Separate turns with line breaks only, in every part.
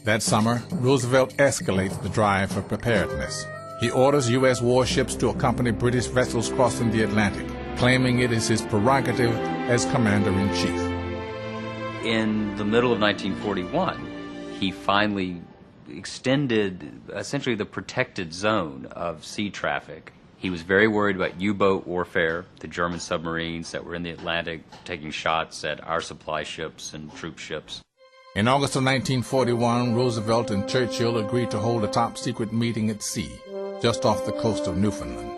That summer, Roosevelt escalates the drive for preparedness. He orders U.S. warships to accompany British vessels crossing the Atlantic, claiming it is his prerogative as commander-in-chief.
In the middle of 1941, he finally extended essentially the protected zone of sea traffic. He was very worried about U-boat warfare, the German submarines that were in the Atlantic taking shots at our supply ships and troop ships.
In August of 1941, Roosevelt and Churchill agreed to hold a top-secret meeting at sea, just off the coast of Newfoundland.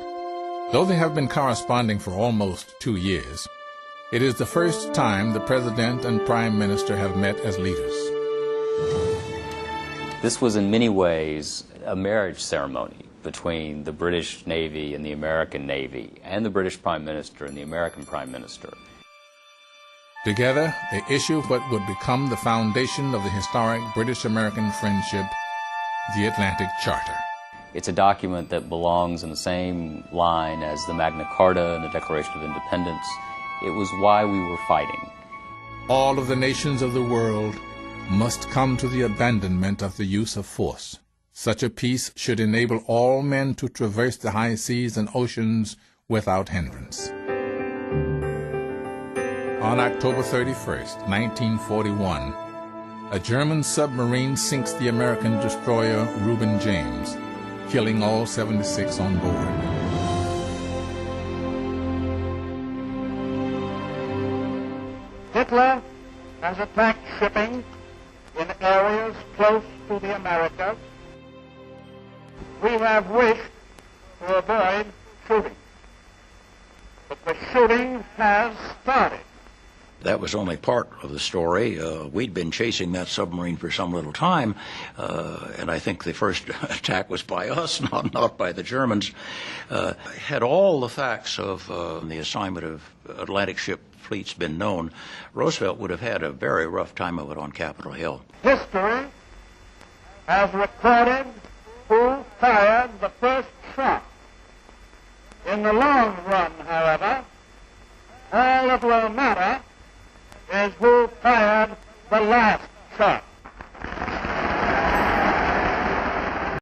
Though they have been corresponding for almost 2 years, it is the first time the President and Prime Minister have met as leaders.
This was in many ways a marriage ceremony between the British Navy and the American Navy, and the British Prime Minister and the American Prime Minister.
Together, they issue what would become the foundation of the historic British-American friendship, the Atlantic Charter.
It's a document that belongs in the same line as the Magna Carta and the Declaration of Independence. It was why we were fighting.
All of the nations of the world must come to the abandonment of the use of force. Such a peace should enable all men to traverse the high seas and oceans without hindrance. On October 31st, 1941, a German submarine sinks the American destroyer Reuben James, killing all 76 on board.
Hitler has attacked shipping in areas close to the Americas. We have wished to avoid shooting, but the shooting has started.
That was only part of the story. We'd been chasing that submarine for some little time, and I think the first attack was by us, not by the Germans. Had all the facts of the assignment of Atlantic ship fleets been known, Roosevelt would have had a very rough time of it on Capitol Hill.
History has recorded who fired the first shot. In the long run, however, all that will matter is who fired the last shot.